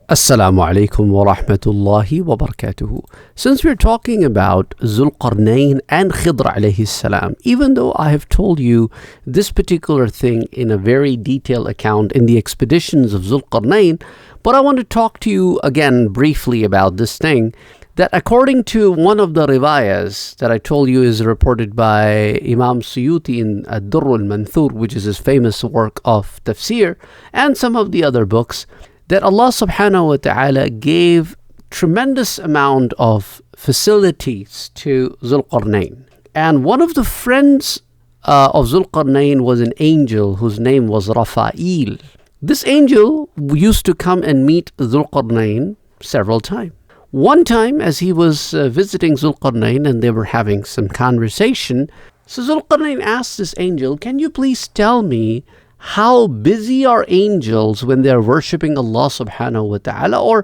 Assalamu alaikum wa rahmatullahi wa barakatuhu. Since we're talking about Zulqarnain and Khidr alayhi salam, even though I have told you this particular thing in a very detailed account in the expeditions of Zulqarnain, but I want to talk to you again briefly about this thing, that according to one of the riwayas that I told you is reported by Imam Suyuti in Ad-Durr al-Manthur, which is his famous work of tafsir, and some of the other books, that Allah subhanahu wa ta'ala gave tremendous amount of facilities to Zulqarnain. And one of the friends of Zulqarnain was an angel whose name was Rafa'il. This angel used to come and meet Zulqarnain several times. One time as he was visiting Zulqarnain and they were having some conversation, so Zulqarnain asked this angel, "Can you please tell me how busy are angels when they are worshipping Allah subhanahu wa ta'ala, or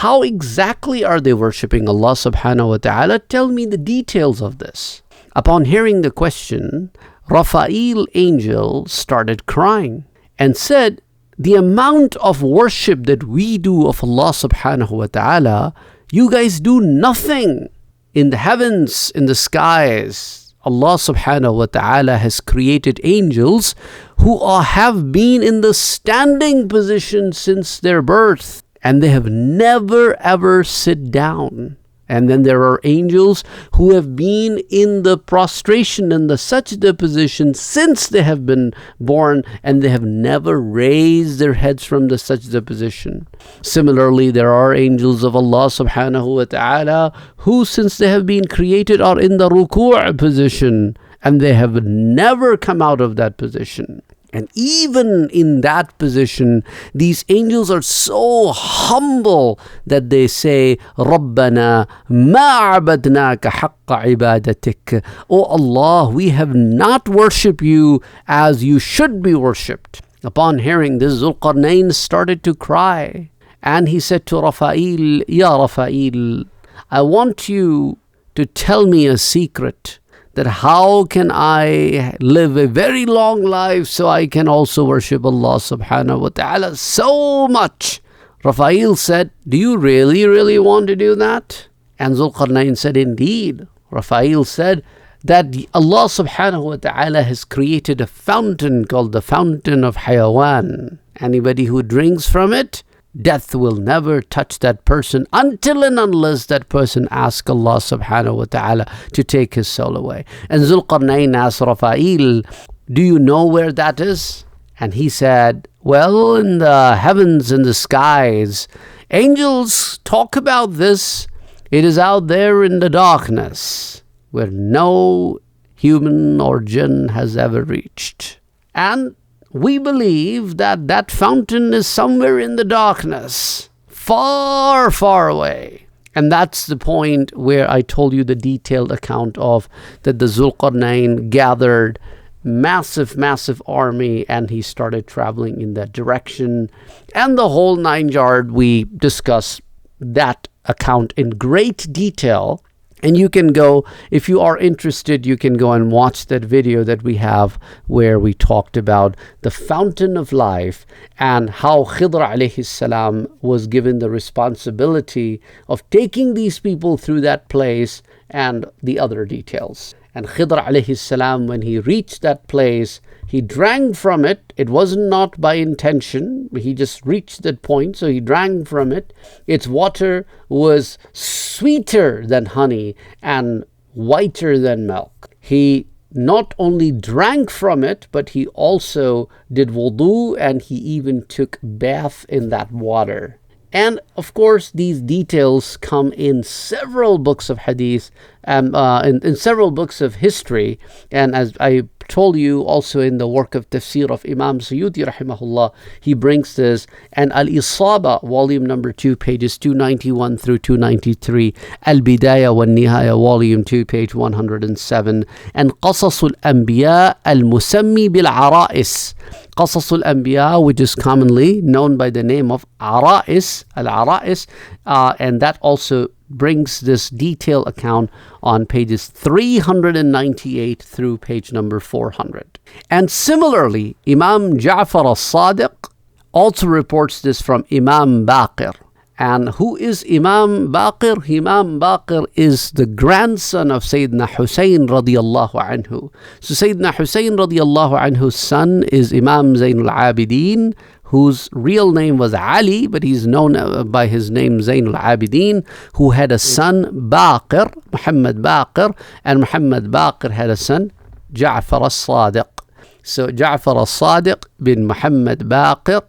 how exactly are they worshipping Allah subhanahu wa ta'ala? Tell me the details of this." Upon hearing the question, Raphael angel started crying and said, "The amount of worship that we do of Allah subhanahu wa ta'ala, you guys do nothing. In the heavens, in the skies, Allah subhanahu wa ta'ala has created angels who have been in the standing position since their birth, and they have never ever sit down. And then there are angels who have been in the prostration and the sajda position since they have been born, and they have never raised their heads from the sajda position. Similarly, there are angels of Allah subhanahu wa ta'ala who, since they have been created, are in the ruku' position, and they have never come out of that position. And even in that position, these angels are so humble that they say, "Rabbana ma abadnaka haqqa ibadatik." O Allah, we have not worshipped you as you should be worshipped. Upon hearing this, Zulqarnain started to cry. And he said to Raphael, "Ya Raphael, I want you to tell me a secret, that how can I live a very long life so I can also worship Allah subhanahu wa ta'ala so much?" Raphael said, "Do you really want to do that?" And Zulqarnain said, "Indeed." Raphael said that Allah subhanahu wa ta'ala has created a fountain called the fountain of Hayawan. Anybody who drinks from it, death will never touch that person until and unless that person asks Allah subhanahu wa ta'ala to take his soul away. And Zulqarnain asked Raphael, "Do you know where that is?" And he said, "Well, in the heavens, in the skies. Angels talk about this. It is out there in the darkness where no human or jinn has ever reached. And we believe that that fountain is somewhere in the darkness, far, far away." And that's the point where I told you the detailed account of that the Zulqarnain gathered massive army and he started traveling in that direction. And the whole nine yard, we discussed that account in great detail. And you can go, if you are interested, you can go and watch that video that we have where we talked about the fountain of life and how Khidr alayhi salam was given the responsibility of taking these people through that place and the other details. And Khidr alayhi salam, when he reached that place, he drank from it. It was not by intention. He just reached that point, so he drank from it. Its water was sweeter than honey and whiter than milk. He not only drank from it, but he also did wudu, and he even took bath in that water. And of course, these details come in several books of hadith, in several books of history. And as I told you also in the work of tafsir of Imam Suyuti rahimahullah, he brings this. And Al-Isaba, volume number 2, pages 291 through 293. Al-Bidaya wa Nihaya, volume 2, page 107. And Qasasul Anbiya al-Musammi bil-Ara'is. Qasasul Anbiya, which is commonly known by the name of Ara'is, Al-Ara'is, and that also brings this detailed account on pages 398 through page number 400. And similarly, Imam Ja'far al-Sadiq also reports this from Imam Baqir. And who is Imam Baqir? Imam Baqir is the grandson of Sayyidina Hussein radiyallahu anhu. So Sayyidina Hussein radiyallahu anhu's son is Imam Zainul Abidin, whose real name was Ali, but he's known by his name Zainul Abidin, who had a son Baqir, Muhammad Baqir, and Muhammad Baqir had a son Ja'far al-Sadiq. So Ja'far al-Sadiq bin Muhammad Baqir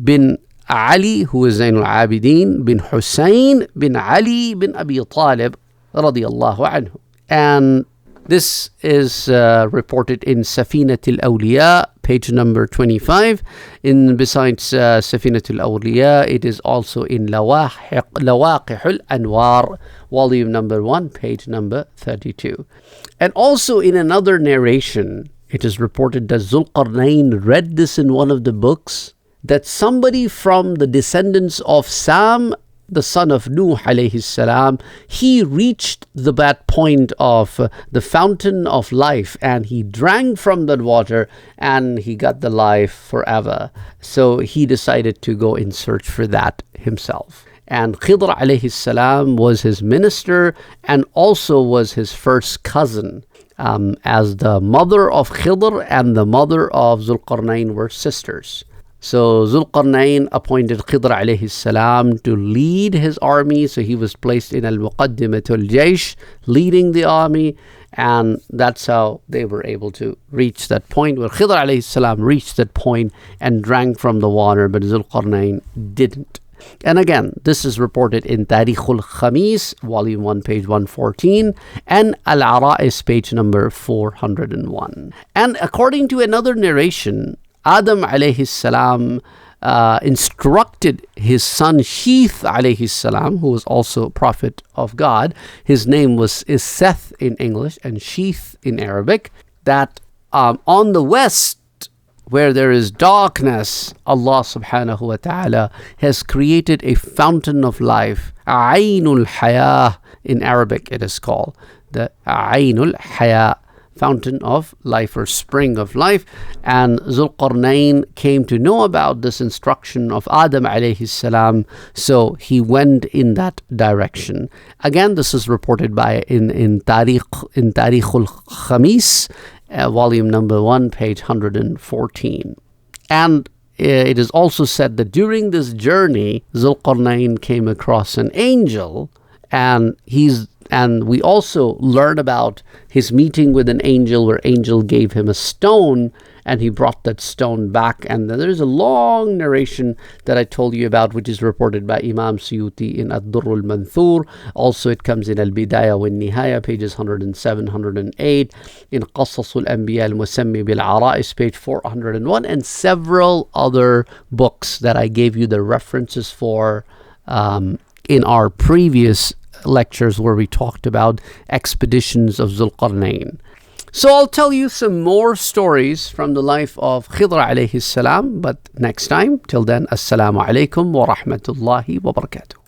bin Ali, who is Zainul Abidin, bin Hussein bin Ali bin Abi Talib radiyallahu anhu. And this is reported in Safinat al-Awliya, page number 25. Besides Safinat al-Awliya, it is also in Lawaqih al-Anwar, volume number 1, page number 32. And also in another narration, it is reported that Zulqarnain read this in one of the books, that somebody from the descendants of Sam, the son of Nuh alayhi salam, he reached that point of the fountain of life, and he drank from that water and he got the life forever. So he decided to go in search for that himself. And Khidr alayhi salam was his minister and also was his first cousin, as the mother of Khidr and the mother of Zulqarnain were sisters. So Zulqarnain appointed Khidr alayhi salam to lead his army. So he was placed in al-Muqaddimatul Jaysh, leading the army. And that's how they were able to reach that point where Khidr alayhi salam reached that point and drank from the water, but Zulqarnain didn't. And again, this is reported in Tarikhul Khamis, volume 1, page 114, and Al-Ara'is, page number 401. And according to another narration, Adam alayhi salam instructed his son Sheeth alayhi salam, who was also a prophet of God. His name is Seth in English and Sheeth in Arabic, that on the west, where there is darkness, Allah subhanahu wa ta'ala has created a fountain of life. Aynul Haya in Arabic it is called. The Aynul Haya, fountain of life or spring of life. And Zulqarnain came to know about this instruction of Adam alayhi salam, so he went in that direction. Again, this is reported by in Tarikhul Khamis, volume number 1, page 114. And it is also said that during this journey, Zulqarnain came across an angel, and we also learn about his meeting with an angel, where angel gave him a stone and he brought that stone back. And then there's a long narration that I told you about, which is reported by Imam Suyuti in Ad-Durr al-Manthur. Also it comes in Al-Bidayah wa Nihaya, pages 107, 108, in Qasas al-Anbiya al-Musammi bil-Ara'is, page 401, and several other books that I gave you the references for in our previous lectures where we talked about expeditions of Zulqarnain. So I'll tell you some more stories from the life of Khidr alayhi salam, but next time. Till then, assalamu alaikum wa rahmatullahi wa barakatuh.